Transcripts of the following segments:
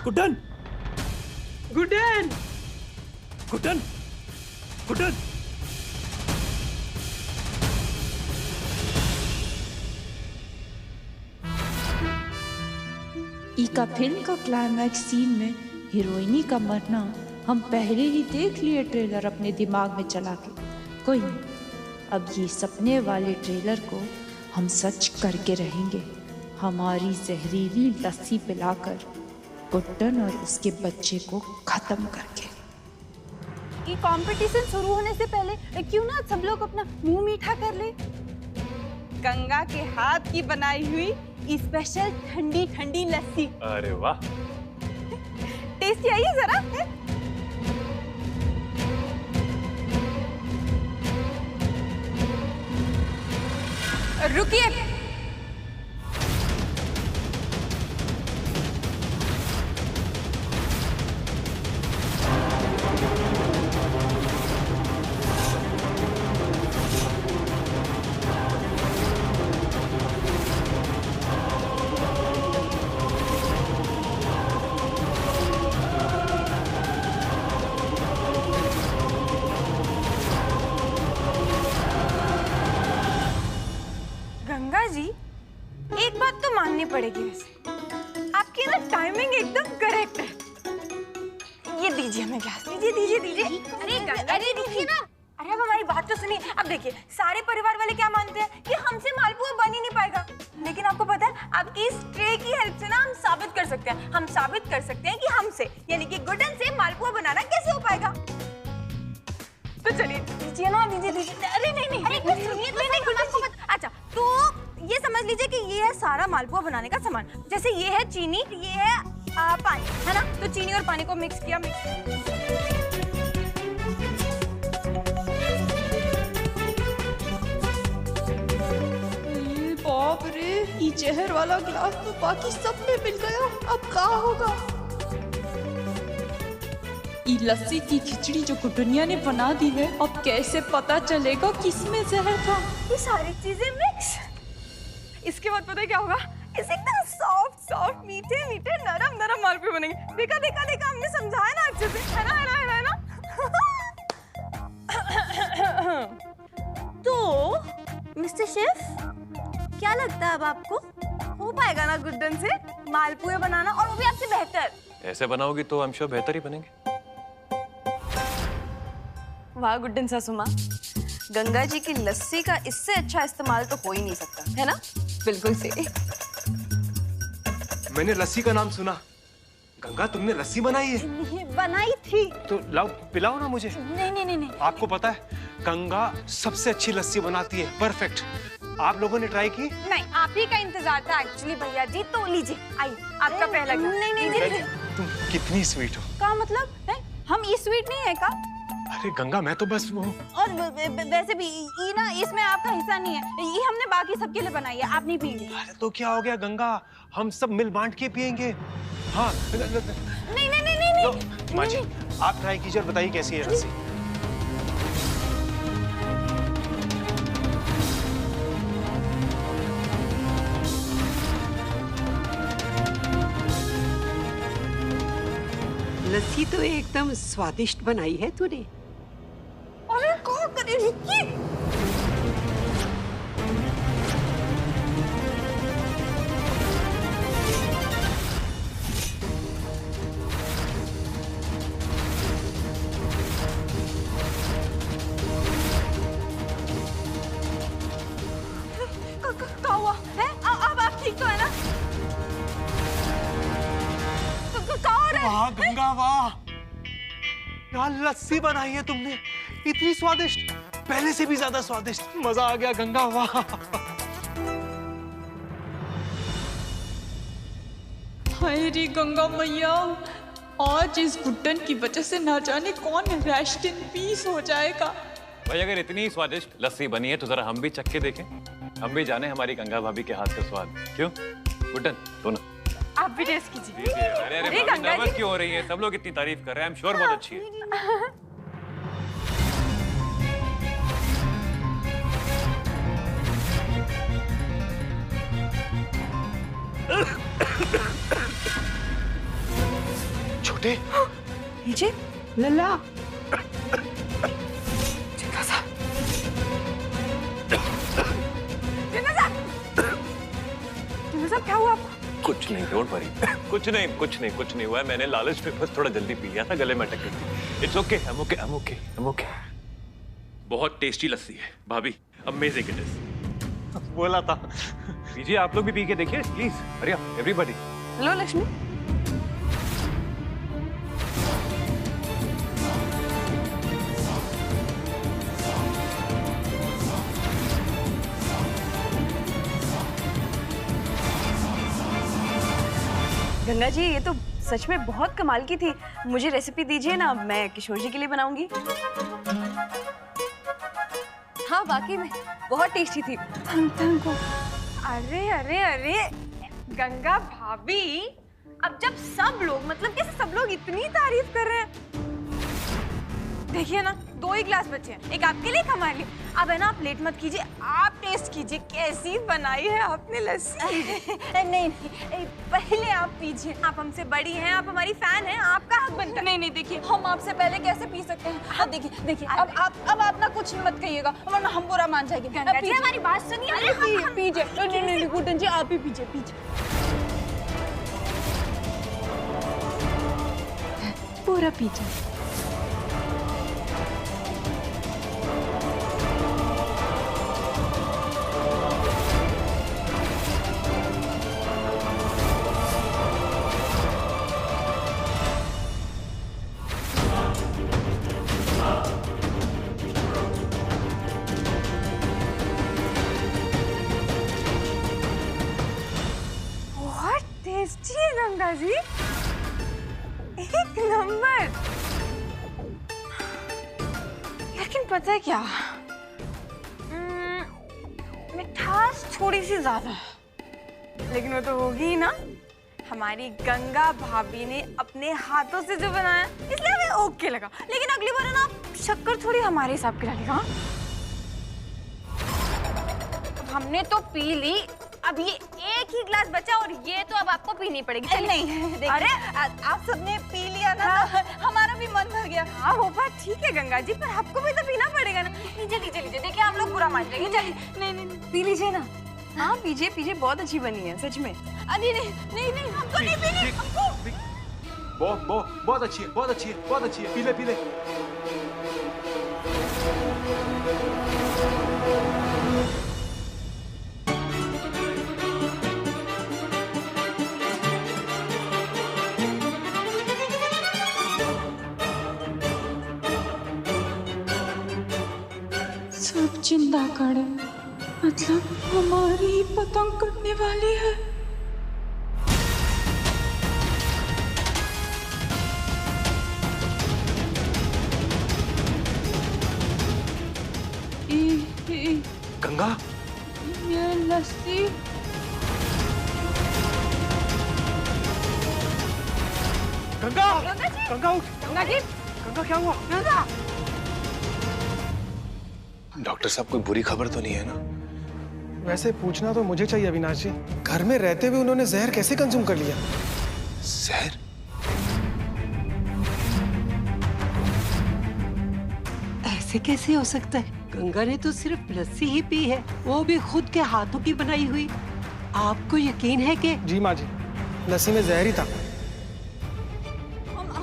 गुड्डन, गुड्डन, गुड्डन, गुड्डन। का फिल्म का climax scene में हीरोइनी का मरना हम पहले ही देख लिए ट्रेलर अपने दिमाग में चला के। कोई नहीं, अब ये सपने वाले ट्रेलर को हम सच करके रहेंगे, हमारी जहरीली लस्सी पिलाकर गुड्डन और उसके बच्चे को खत्म करके। ये कंपटीशन शुरू होने से पहले क्यों ना सब लोग अपना मुंह मीठा कर ले। गंगा के हाथ की बनाई हुई स्पेशल ठंडी ठंडी लस्सी। अरे वाह, टेस्टी आई है जरा। रुकिए, गंगा जी एक बात तो माननी पड़ेगी वैसे, आपकी ना टाइमिंग एकदम करेक्ट है। ये दीजिए हमें ग्लास, दीजिए दीजिए दीजिए। अरे गंगा जी रुकिए ना, अरे अब हमारी बात तो सुनिए। अब देखिए, सारे परिवार वाले क्या मानते हैं कि हमसे मालपुआ बन ही नहीं पाएगा, लेकिन आपको पता है आपकी इस ट्रे की हेल्प से ना हम साबित कर सकते हैं, हम साबित कर सकते हैं कि हमसे यानी कि गुड्डन से मालपुआ बनाना कैसे हो पाएगा। तो चलिए दीजिए ना, दीजिए दीजिए। अरे नहीं नहीं, अरे सुनिए तो, नहीं आपको पता। अच्छा तो ये समझ लीजिए कि ये है सारा मालपुआ बनाने का सामान। जैसे ये है चीनी, ये है पानी, है ना। तो चीनी और पानी को मिक्स किया, बाप रे, ये जहर वाला गिलास तो बाकी सब में मिल गया, अब क्या होगा। ये लस्सी की खिचड़ी जो गुड्डनिया ने बना दी है, अब कैसे पता चलेगा किसमें जहर था। ये सारी चीजें मिक्स। इसके बाद पता है क्या होगा, इसे एकदम सॉफ्ट सॉफ्ट मीठे मीठे नरम नरम मालपुए बनेंगे। देखा देखा देखा, हमने समझाया ना अच्छे से, है ना है ना है ना, है ना? तो मिस्टर शेफ, क्या लगता है अब आपको हो पाएगा ना गुड्डन से मालपुए बनाना, और वो भी आपसे बेहतर? ऐसे बनाओगी तो हम श्योर बेहतर ही बनेंगे। वाह गुड्डन सासू माँ, गंगा जी की लस्सी का इससे अच्छा इस्तेमाल तो हो ही नहीं सकता, है ना। बिल्कुल सही। मैंने लस्सी का नाम सुना। गंगा, तुमने लस्सी बनाई है? बनाई थी। तो लाओ, पिलाओ ना मुझे। नहीं नहीं नहीं नहीं। आपको पता है गंगा सबसे अच्छी लस्सी बनाती है, परफेक्ट। आप लोगों ने ट्राई की? नहीं, आप ही का इंतजार था एक्चुअली भैया जी। तो लीजिए, आइए आपका पहला गिलास। नहीं नहीं नहीं, तुम कितनी स्वीट हो। का मतलब है, हम ये स्वीट नहीं है का? अरे गंगा, मैं तो बस वो। और वैसे भी ये ना, इसमें आपका हिस्सा नहीं है, ये हमने बाकी सबके लिए बनाई है, आप नहीं पिएंगे। अरे तो क्या हो गया गंगा, हम सब मिल बांट के पिएंगे। हाँ नहीं नहीं नहीं नहीं नहीं। माँ जी, आप ट्राई कीजिए और बताइए कैसी है लस्सी। लस्सी तो एकदम स्वादिष्ट बनाई है तूने। अरे क्या करे, रुकिए। क्या हुआ है? अब आप ठीक तो है ना? क्या हो रहा है? वाह गंगा वाह, यार लस्सी बनाई है तुमने, इतनी स्वादिष्ट, पहले से भी ज्यादा स्वादिष्ट। मजा आ गया गंगा, वाह। हाय रे गंगा मैया, आज इस गुड्डन की वजह से ना जाने कौन रेस्ट इन पीस हो जाएगा। भाई अगर इतनी स्वादिष्ट लस्सी बनी है तो जरा हम भी चख के देखें, हम भी जाने हमारी गंगा भाभी के हाथ का स्वाद। क्यों गुड्डन, तो ना आप भी टेस्ट कीजिए। अरे अरे भाभी नर्वस क्यों हो रही है, सब लोग इतनी तारीफ कर रहे हैं, आई एम श्योर बहुत अच्छी है। छोटे नीचे लला जिन्ना साहब, जिन्ना साहब, जिन्ना साहब क्या हुआ आपको? कुछ नहीं, डोंट वरी। कुछ नहीं हुआ है। मैंने लालच में बस थोड़ा जल्दी पी लिया था, गले में अटक गई थी। It's okay, I am okay. बहुत टेस्टी लस्सी है भाभी, अमेजिंग इट इज। बोला था। पीजिए, आप लोग भी पी के देखिए प्लीज। अरे एवरीबॉडी। लो लक्ष्मी। गंगा जी, ये तो सच में बहुत कमाल की थी। मुझे रेसिपी दीजिए ना, मैं किशोर जी के लिए बनाऊंगी। हाँ वाकई में बहुत टेस्टी थी। अरे अरे अरे गंगा भाभी, अब जब सब लोग, मतलब कैसे सब लोग इतनी तारीफ कर रहे हैं, देखिए ना 2 ही ग्लास बचे हैं, एक आपके लिए, एक हमारे लिए। अब है ना, आप लेट मत कीजिए, आप टेस्ट कीजिए कैसी बनाई है आपने लस्सी। नहीं, पहले आप पीजिए, आप हमसे बड़ी हैं, आप हमारी फैन हैं, आपका हक बनता है। नहीं देखिए, हम आपसे पहले कैसे पी सकते हैं? अब देखिए अब आप ना कुछ मत कहिएगा, वरना हम बुरा मान जाएंगे। गंगा जी, हमारी बात सुनिए। पीजिए। नहीं गुड्डन जी, आप ही पीजिए। पूरा पीजिए। टेस्टी है गंगा जी, एक नंबर। लेकिन पता है क्या, मिठास थोड़ी सी ज्यादा है, लेकिन वो तो होगी ही ना। हमारी गंगा भाभी ने अपने हाथों से जो बनाया, इसलिए हमें ओके लगा। लेकिन अगली बार ना शक्कर थोड़ी हमारे हिसाब की डालेगा। हमने तो पी ली, अब ये एक ही ग्लास बचा और ये तो अब आपको पीनी पड़ेगी। नहीं, अरे आप सबने पी लिया ना, हाँ। तो हमारा भी मन भर गया। हाँ वो बात ठीक है गंगा जी, पर आपको भी तो पीना पड़ेगा ना। लीजिए, देखिए आप लोग बुरा मान जाएंगे। चलिए, नहीं, पी लीजिए ना। हाँ पीजिए, बहुत अच्छी बनी है सच में। नहीं हमको नहीं पीनी, हमको। बहुत अच्छी है। पी ले। सब जिंदा खड़े, मतलब हमारी पतंग कटने वाली है। गंगा, ये लस्सी गंगा उठ। गंगा जी, गंगा क्या हुआ? गंगा। डॉक्टर साहब, कोई बुरी खबर तो नहीं है ना? वैसे पूछना तो मुझे चाहिए अविनाश जी, घर में रहते हुए उन्होंने जहर कैसे कंज्यूम कर लिया? जहर? ऐसे कैसे हो सकता है? गंगा ने तो सिर्फ लस्सी ही पी है, वो भी खुद के हाथों की बनाई हुई। आपको यकीन है कि? जी माँ जी, लस्सी में जहर ही था।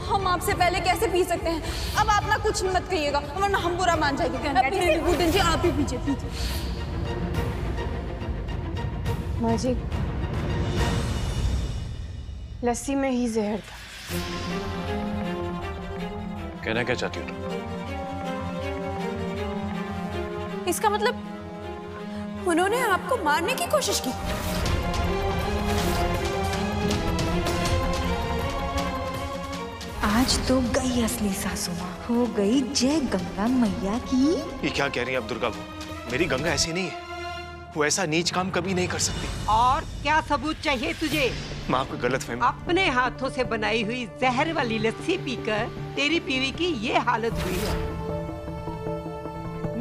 हम आपसे पहले कैसे पी सकते हैं? अब आप ना कुछ मत कहिएगा, वरना हम बुरा मान जाएंगे। गुड्डन जी, आप ही पीजिए। माँ जी, लस्सी में ही जहर था। कहना क्या चाहती हो तुम? इसका मतलब उन्होंने आपको मारने की कोशिश की? आज तो गई असली सासू माँ, हो गई जय गंगा मैया की। ये क्या कह रही है आप दुर्गा? मेरी गंगा ऐसी नहीं है, वो ऐसा नीच काम कभी नहीं कर सकती। और क्या सबूत चाहिए तुझे? माँ, कोई गलतफहमी। अपने हाथों से बनाई हुई जहर वाली लस्सी पीकर तेरी बीवी की ये हालत हुई है।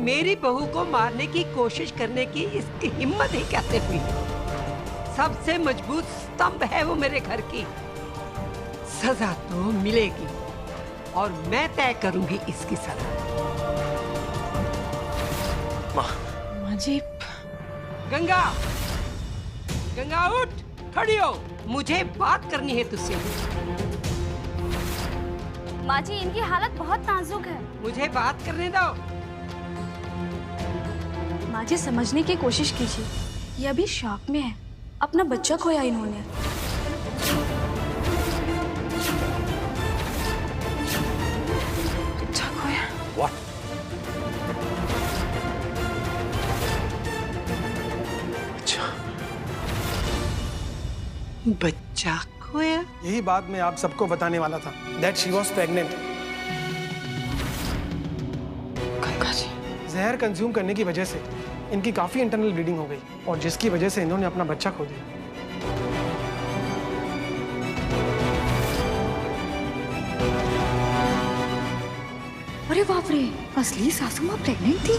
मेरी बहू को मारने की कोशिश करने की इसकी हिम्मत ही कैसे हुई? सबसे मजबूत स्तंभ है वो मेरे घर की। सजा तो मिलेगी और मैं तय करूंगी इसकी सजा। माँ जी। गंगा, गंगा उठ, खड़ी हो, मुझे बात करनी है तुझसे। माँ जी, इनकी हालत बहुत नाजुक है। मुझे बात करने दो। माँ जी, समझने की कोशिश कीजिए, ये अभी शॉक में है। अपना बच्चा खोया इन्होंने। बच्चा खोया? What? बच्चा खोया? यही बात मैं आप सबको बताने वाला था, that she was pregnant। Ganga ji. जहर कंज्यूम करने की वजह से इनकी काफी इंटरनल ब्लीडिंग हो गई और जिसकी वजह से इन्होंने अपना बच्चा खो दिया। अरे बाप रे, असली सासू माँ प्रेग्नेंट थी।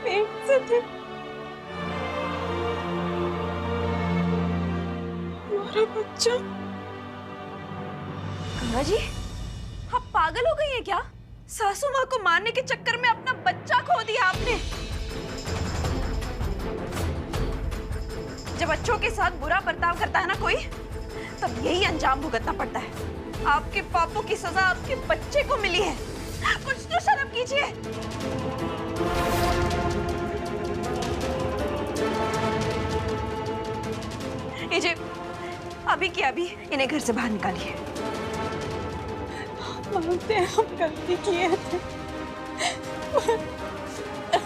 पेट से थे। हमारा बच्चा। गंगा जी, आप पागल हो गई हैं क्या? सासू माँ को मारने के चक्कर में अपना बच्चा खो दिया आपने। जब बच्चों के साथ बुरा बर्ताव करता है ना कोई, तब यही अंजाम भुगतना पड़ता है। आपके पापों की सजा आपके बच्चे को मिली है। कुछ तो शर्म कीजिए। ये अभी के अभी इन्हें घर से बाहर निकालिए। मानते हैं हम गलती किए थे,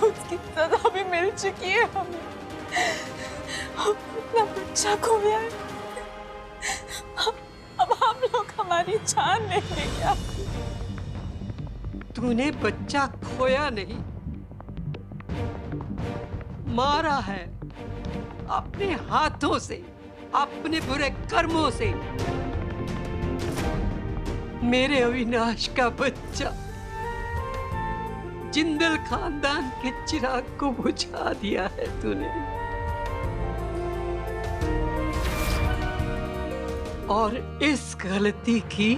उसकी सजा भी मिल चुकी है हमें। अपना बच्चा खोया है, अब हम लोग हमारी जान ले लेंगे। तूने बच्चा खोया नहीं, मारा है अपने हाथों से, अपने बुरे कर्मों से। मेरे अविनाश का बच्चा जिंदल खानदान के चिराग को बुझा दिया है तूने। और इस गलती की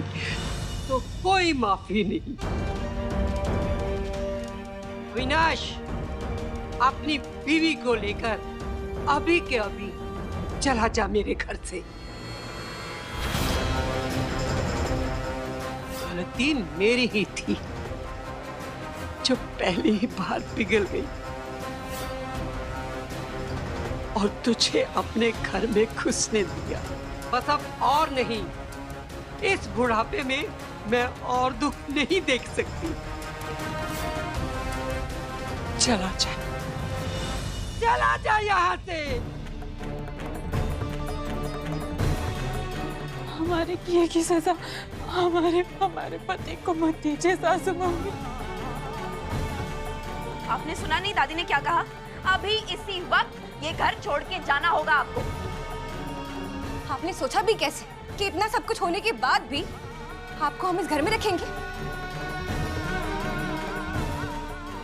तो कोई माफी नहीं। अविनाश, अपनी बीवी को लेकर अभी के अभी चला जा मेरे घर से। गलती मेरी ही थी जो पहली ही बार पिघल गई और तुझे अपने घर में घुसने दिया। बस अब और नहीं, इस बुढ़ापे में मैं और दुख नहीं देख सकती। चला जा, चला जा यहाँ से। हमारे किए की सजा हमारे पति को मत दीजिए सासू मम्मी। आपने सुना नहीं दादी ने क्या कहा? अभी इसी वक्त ये घर छोड़ के जाना होगा आपको। आपने सोचा भी कैसे कि इतना सब कुछ होने के बाद भी आपको हम इस घर में रखेंगे?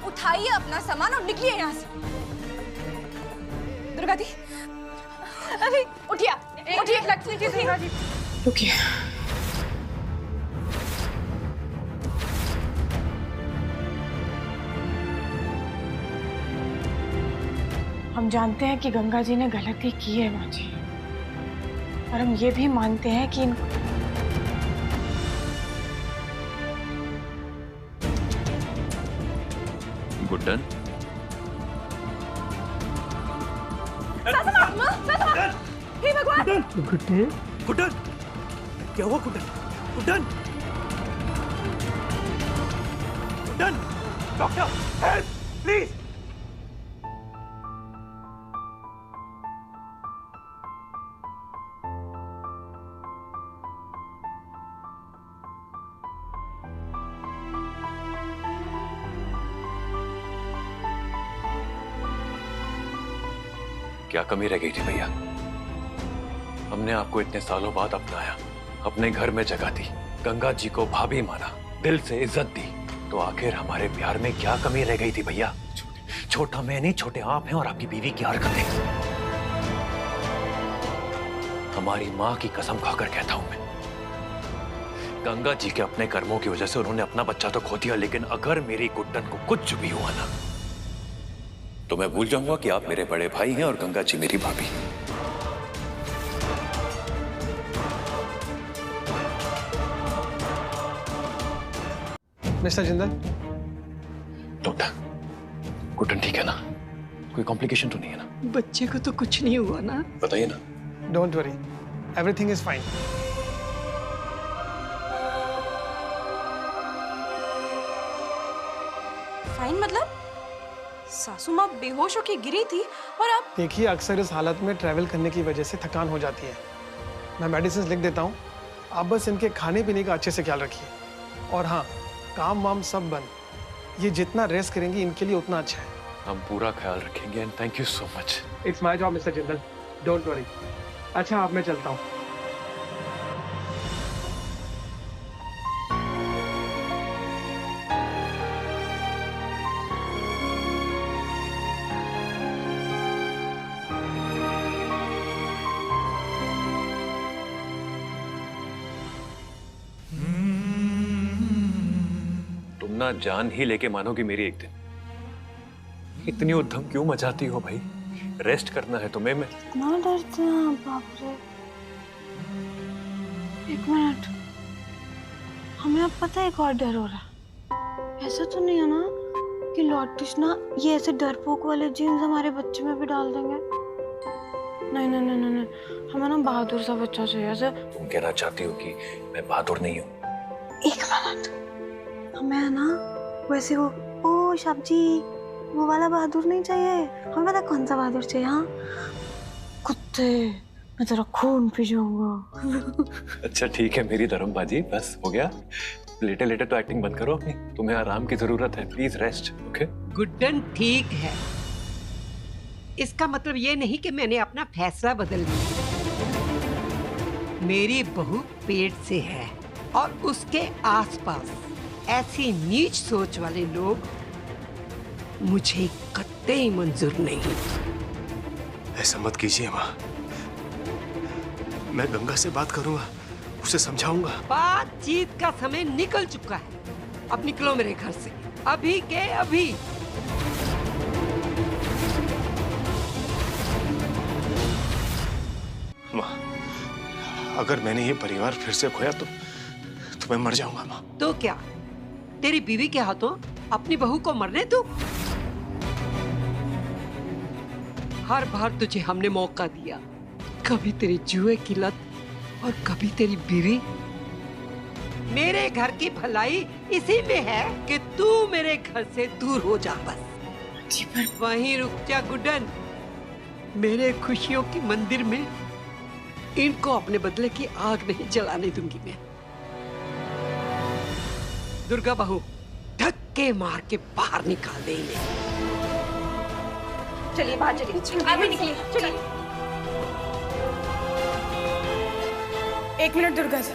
उठाइए अपना सामान और निकलिए यहाँ से। दुर्गा दी, अरे उठिए, उठिए, लक्ष्मी जी, दुर्गा जी, रुकिए। हम जानते हैं कि गंगा जी ने गलती की है माँ जी, और हम ये भी मानते हैं कि गुड्डन, हे भगवान! गुड्डन, क्या हुआ Guddan? Guddan, Guddan, doctor, help please. क्या कमी रह गई थी भैया? हमने आपको इतने सालों बाद अपनाया, अपने घर में जगह दी, गंगा जी को भाभी माना, दिल से इज्जत दी, तो आखिर हमारे प्यार में क्या कमी रह गई थी भैया? छोटा मैं नहीं, छोटे आप हैं और आपकी बीवी की हरकतें। हमारी मां की कसम खाकर कहता हूं मैं, गंगा जी के अपने कर्मों की वजह से उन्होंने अपना बच्चा तो खो दिया, लेकिन अगर मेरी गुड्डन को कुछ भी हुआ ना, तो मैं भूल जाऊंगा कि आप मेरे बड़े भाई हैं और गंगा जी मेरी भाभी। मिस्टर जिंदल, डॉक्टर, गुड्डन ठीक है ना? कोई कॉम्प्लिकेशन तो नहीं है ना? बच्चे को तो कुछ नहीं हुआ ना? बताइए ना। Don't worry, everything is fine. Fine मतलब? सासू माँ बेहोश होके गिरी थी और आप? देखिए, अक्सर इस हालत में ट्रैवल करने की वजह से थकान हो जाती है। मैं मेडिसिन लिख देता हूँ, आप बस इनके खाने पीने का अच्छे से ख्याल रखिए। और हाँ, काम वाम सब बंद। ये जितना रेस्ट करेंगी इनके लिए उतना अच्छा है। हम पूरा ख्याल रखेंगे and thank you so much. It's my job mister Jindal, don't worry. अच्छा, अब मैं चलता हूँ। तुम ना जान ही लेके मानोगी मेरी एक दिन। इतनी उद्यम क्यों मचाती हो भाई? रेस्ट करना है तुम्हें। मैं इतना डरते हैं आप, बाप रे। एक मिनट, हमें अब पता है एक और डर हो रहा है। ऐसा तो नहीं है ना कि लॉर्ड कृष्णा ये ऐसे डरपोक वाले जीन्स हमारे बच्चे में भी डाल देंगे? नहीं नहीं नहीं नहीं, हमें ना बहादुर सा बच्चा चाहिए। ऐसे तुम कहना चाहती हो कि मैं बहादुर नहीं हूँ? एक मिनट, हमें है ना वैसे वो ओ सब्जी वो वाला बहादुर नहीं चाहिए। हमें पता कौन सा बहादुर चाहिए? हाँ, कुत्ते, मैं तेरा खून पी जाऊंगा। अच्छा ठीक है मेरी धर्मबाजी, बस हो गया। लेटे लेटे तो एक्टिंग बंद करो अपनी। तुम्हें आराम की जरूरत है, प्लीज रेस्ट। ओके गुड्डन ठीक है, इसका मतलब ये नहीं कि मैंने अपना फैसला बदल दिया। मेरी बहू पेट से है और उसके आसपास ऐसी नीच सोच वाले लोग मुझे कतई मंजूर नहीं। ऐसा मत कीजिए माँ, मैं गंगा से बात करूंगा, उसे समझाऊंगा। बातचीत का समय निकल चुका है, अब निकलो मेरे घर से, अभी के अभी। माँ, अगर मैंने ये परिवार फिर से खोया तो मैं मर जाऊंगा माँ। तो क्या तेरी बीवी के हाथों अपनी बहू को मरने दो? हर बार तुझे हमने मौका दिया, कभी तेरी जुए की लत और कभी तेरी बीवी। मेरे घर की भलाई इसी में है कि तू मेरे घर से दूर हो जा बस। वहीं रुक जा गुड्डन, मेरे खुशियों की मंदिर में इनको अपने बदले की आग नहीं जलाने दूंगी मैं। दुर्गा बहू, धक्के मार के बाहर निकाल दे इन्हें। चलिए बाहर चलिए, अभी निकलिए, चलिए। एक मिनट दुर्गा जी,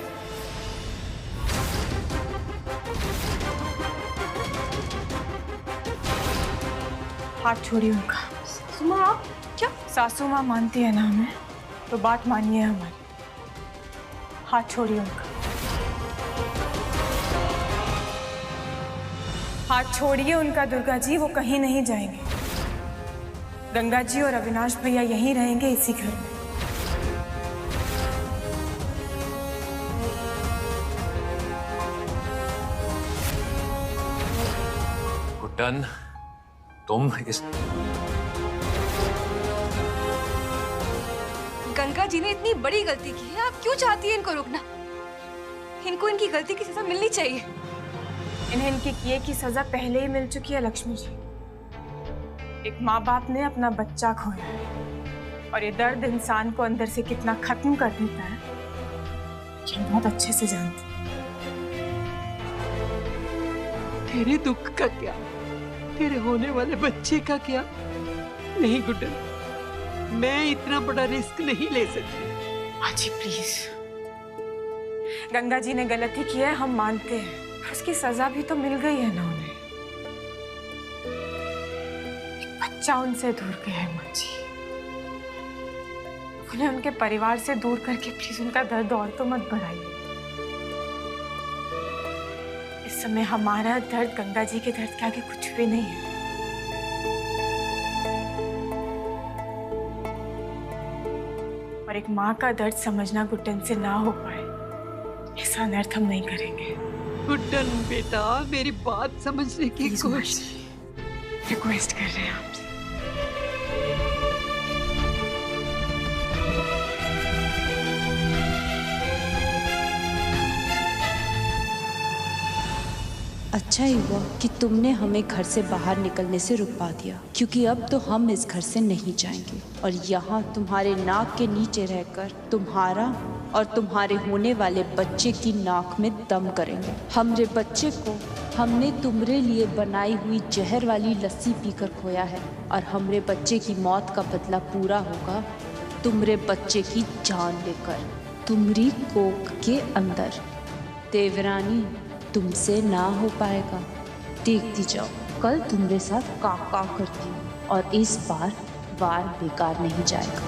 हाथ छोड़िए उनका। सासू माँ आप क्या? सासू माँ मानती है ना हमें, तो बात मानिए हमारी। हाथ छोड़िए उनका, हाथ छोड़िए उनका दुर्गा जी, वो कहीं नहीं जाएंगे। गंगा जी और अविनाश भैया यहीं रहेंगे इसी घर में। गुड्डन, तुम इस गंगा जी ने इतनी बड़ी गलती की है, आप क्यों चाहती हैं इनको रोकना? इनको इनकी गलती की सजा मिलनी चाहिए। इन्हें इनके किए की सजा पहले ही मिल चुकी है लक्ष्मी जी। एक माँ बाप ने अपना बच्चा खोया है और ये दर्द इंसान को अंदर से कितना खत्म कर देता है, ये बहुत अच्छे से जानती है। तेरे दुख का क्या, तेरे होने वाले बच्चे का क्या? नहीं गुड्डन, मैं इतना बड़ा रिस्क नहीं ले सकती। आजी प्लीज, गंगा जी ने गलती की है, हम मानते हैं, उसकी सजा भी तो मिल गई है ना उन्हें। बच्चा उनसे दूर गया है माँ जी। उन्हें उनके परिवार से दूर करके प्लीज उनका दर्द और तो मत बढ़ाइए। इस समय हमारा दर्द गंगा जी के दर्द के आगे कुछ भी नहीं है। और एक माँ का दर्द समझना गुड्डन से ना हो पाए, ऐसा अनर्थ हम नहीं करेंगे। गुड्डन बेटा, मेरी बात समझने की कोशिश। रिक्वेस्ट कर रहे हैं आपसे। अच्छा ही हुआ कि तुमने हमें घर से बाहर निकलने से रुकवा दिया, क्योंकि अब तो हम इस घर से नहीं जाएंगे और यहाँ तुम्हारे नाक के नीचे रहकर तुम्हारा और तुम्हारे होने वाले बच्चे की नाक में दम करेंगे। हमरे बच्चे को हमने तुम्हारे लिए बनाई हुई जहर वाली लस्सी पीकर खोया है और हमरे बच्चे की मौत का बदला पूरा होगा तुम्हारे बच्चे की जान लेकर तुम्हारी कोख के अंदर। देवरानी, तुमसे ना हो पाएगा। देखती जाओ कल तुम्हारे साथ का करती हूँ और इस बार वार बेकार नहीं जाएगा।